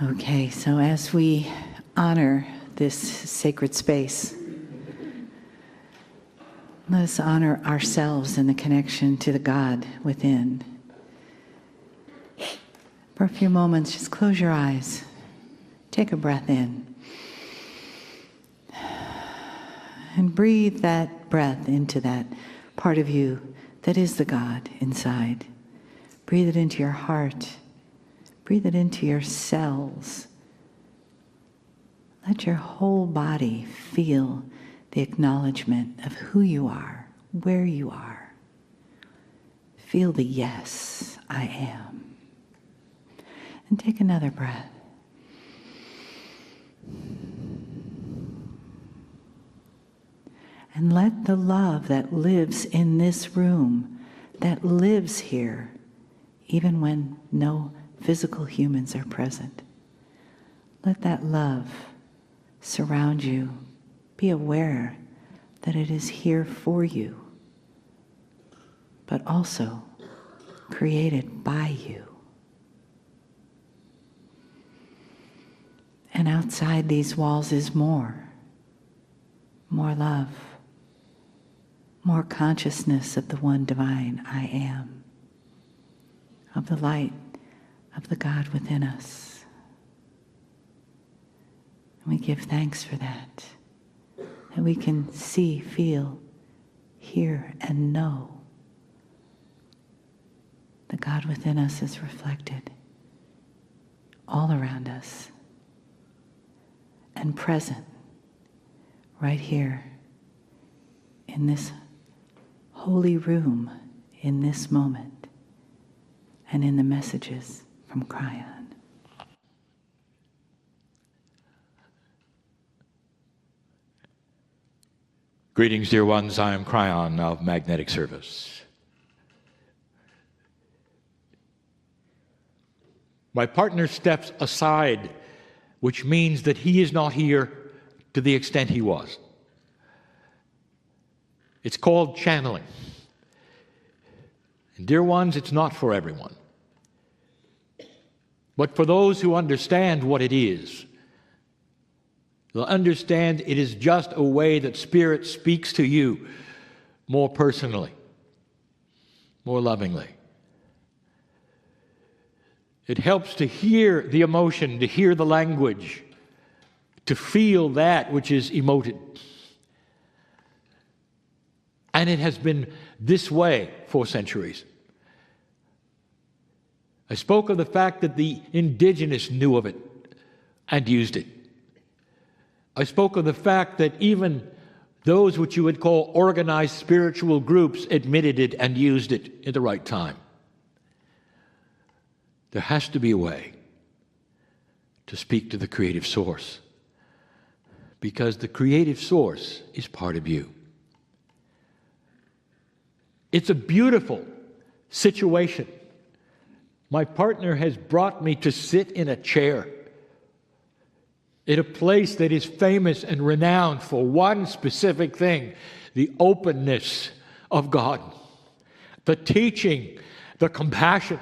Okay, so as we honor this sacred space, let us honor ourselves in the connection to the God within. For a few moments, just close your eyes. Take a breath in. And breathe that breath into that part of you that is the God inside. Breathe it into your heart. Breathe it into your cells. Let your whole body feel the acknowledgement of who you are, where you are. Feel the yes, I am. And take another breath. And let the love that lives in this room, that lives here, even when no physical humans are present, let that love surround you. Be aware that it is here for you, but also created by you. And outside these walls is more love, more consciousness of the one divine I am, of the light of the God within us. And we give thanks for that we can see, feel, hear, and know the God within us is reflected all around us and present right here in this holy room, in this moment, and in the messages from Kryon. Greetings, dear ones. I am Kryon of Magnetic Service. My partner steps aside, which means that he is not here to the extent he was. It's called channeling. And dear ones, it's not for everyone. But for those who understand what it is, they'll understand it is just a way that Spirit speaks to you more personally, more lovingly. It helps to hear the emotion, to hear the language, to feel that which is emoted. And it has been this way for centuries. I spoke of the fact that the indigenous knew of it and used it. I spoke of the fact that even those which you would call organized spiritual groups admitted it and used it at the right time. There has to be a way to speak to the creative source, because the creative source is part of you. It's a beautiful situation. My partner has brought me to sit in a chair in a place that is famous and renowned for one specific thing: the openness of God, the teaching, the compassion,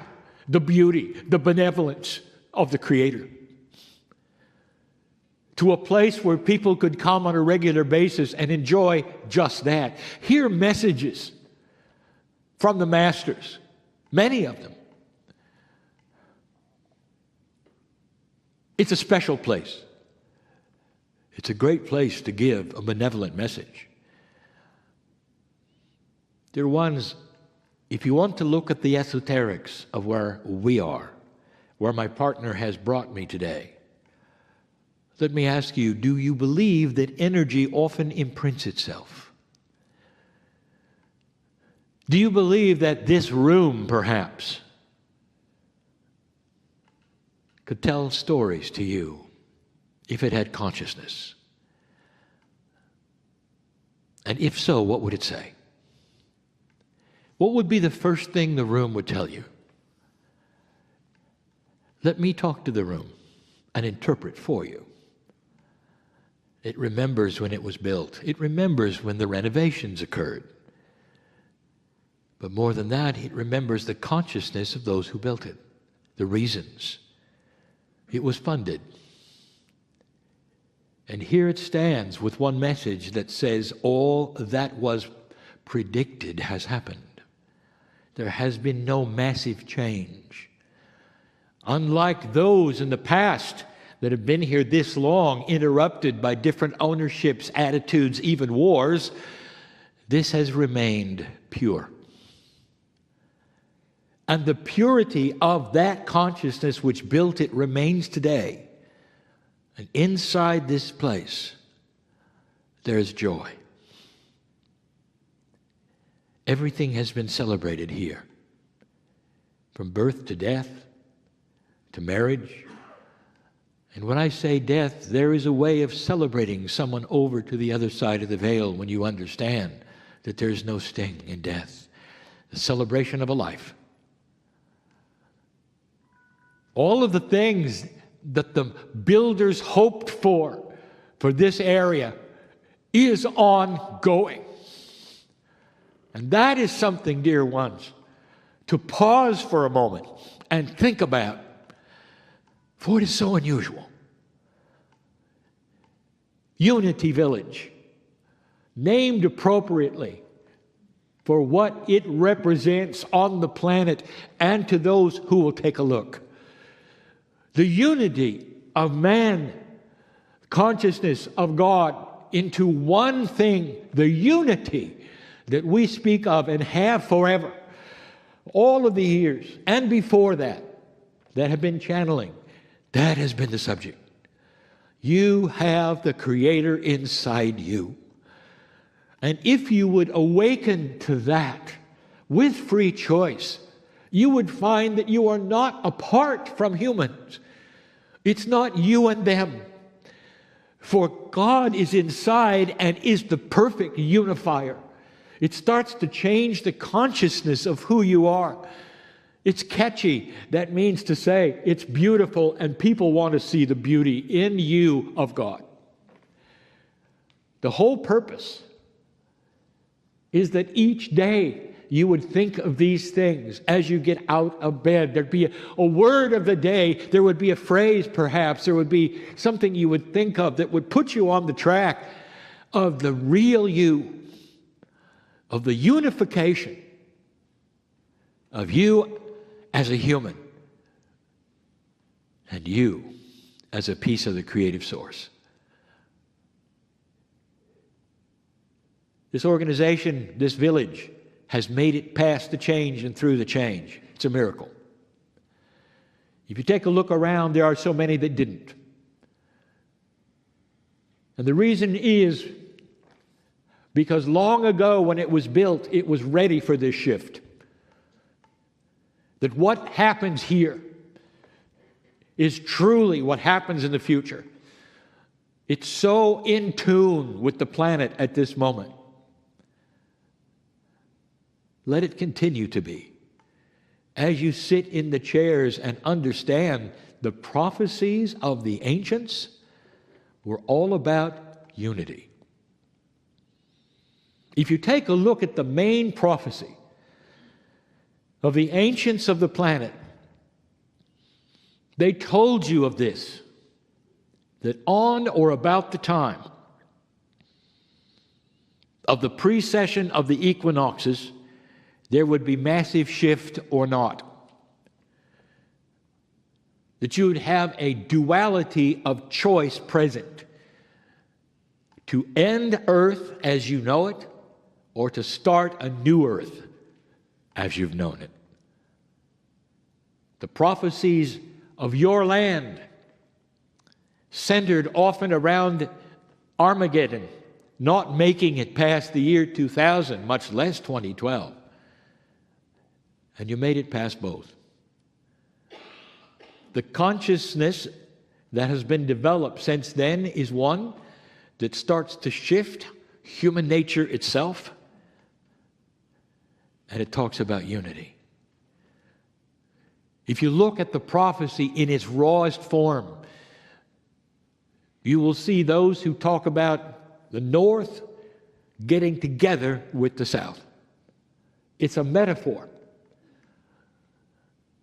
the beauty, the benevolence of the Creator. To a place where people could come on a regular basis and enjoy just that. Hear messages from the masters, many of them. It's a special place. It's a great place to give a benevolent message. Dear ones, if you want to look at the esoterics of where we are, where my partner has brought me today, let me ask you, do you believe that energy often imprints itself? Do you believe that this room, perhaps, could tell stories to you if it had consciousness? And if so, what would it say? What would be the first thing the room would tell you? Let me talk to the room and interpret for you. It remembers when it was built. It remembers when the renovations occurred. But more than that, it remembers the consciousness of those who built it, the reasons. It was funded. And here it stands with one message that says all that was predicted has happened. There has been no massive change. Unlike those in the past that have been here this long, interrupted by different ownerships, attitudes, even wars, this has remained pure. And the purity of that consciousness which built it remains today. And inside this place, there is joy. Everything has been celebrated here, from birth to death, to marriage. And when I say death, there is a way of celebrating someone over to the other side of the veil when you understand that there is no sting in death. The celebration of a life. All of the things that the builders hoped for this area is ongoing. And that is something, dear ones, to pause for a moment and think about, for it is so unusual. Unity Village, named appropriately for what it represents on the planet and to those who will take a look. The unity of man, consciousness of God into one thing, the unity that we speak of and have forever. All of the years and before that have been channeling, that has been the subject. You have the Creator inside you. And if you would awaken to that with free choice, you would find that you are not apart from humans. It's not you and them. For God is inside and is the perfect unifier. It starts to change the consciousness of who you are. It's catchy. That means to say it's beautiful and people want to see the beauty in you of God. The whole purpose is that each day you would think of these things as you get out of bed. There'd be a word of the day. There would be a phrase, perhaps. There would be something you would think of that would put you on the track of the real you, of the unification of you as a human and you as a piece of the creative source. This organization, this village, has made it past the change and through the change. It's a miracle. If you take a look around, there are so many that didn't. And the reason is because long ago when it was built, it was ready for this shift. That what happens here is truly what happens in the future. It's so in tune with the planet at this moment. Let it continue to be. As you sit in the chairs and understand the prophecies of the ancients were all about unity. If you take a look at the main prophecy of the ancients of the planet, they told you of this, that on or about the time of the precession of the equinoxes, there would be massive shift or not. That you would have a duality of choice present. To end Earth as you know it, or to start a new Earth as you've known it. The prophecies of your land centered often around Armageddon, not making it past the year 2000, much less 2012. And you made it past both. The consciousness that has been developed since then is one that starts to shift human nature itself, and it talks about unity. If you look at the prophecy in its rawest form, you will see those who talk about the North getting together with the South. It's a metaphor.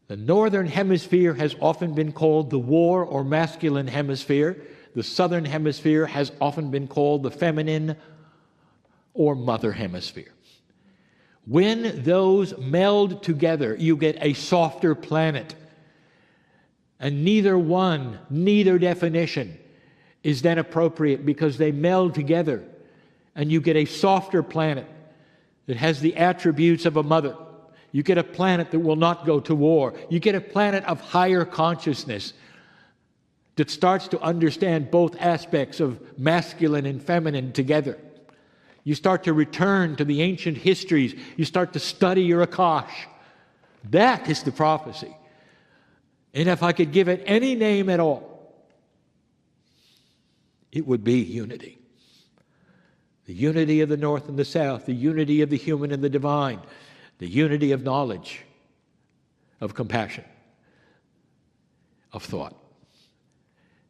The northern hemisphere has often been called the war or masculine hemisphere. The southern hemisphere has often been called the feminine or mother hemisphere. When those meld together, you get a softer planet. And neither definition is then appropriate, because they meld together and you get a softer planet that has the attributes of a mother. You get a planet that will not go to war. You get a planet of higher consciousness that starts to understand both aspects of masculine and feminine together. You start to return to the ancient histories. You start to study your Akash. That is the prophecy. And if I could give it any name at all, it would be unity. The unity of the North and the South, the unity of the human and the divine, the unity of knowledge, of compassion, of thought.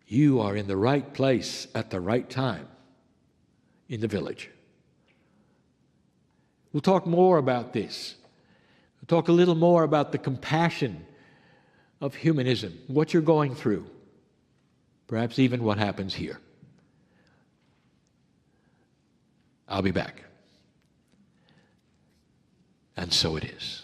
You are in the right place at the right time in the village. We'll talk more about this. We'll talk a little more about the compassion of humanism, what you're going through, perhaps even what happens here. I'll be back. And so it is.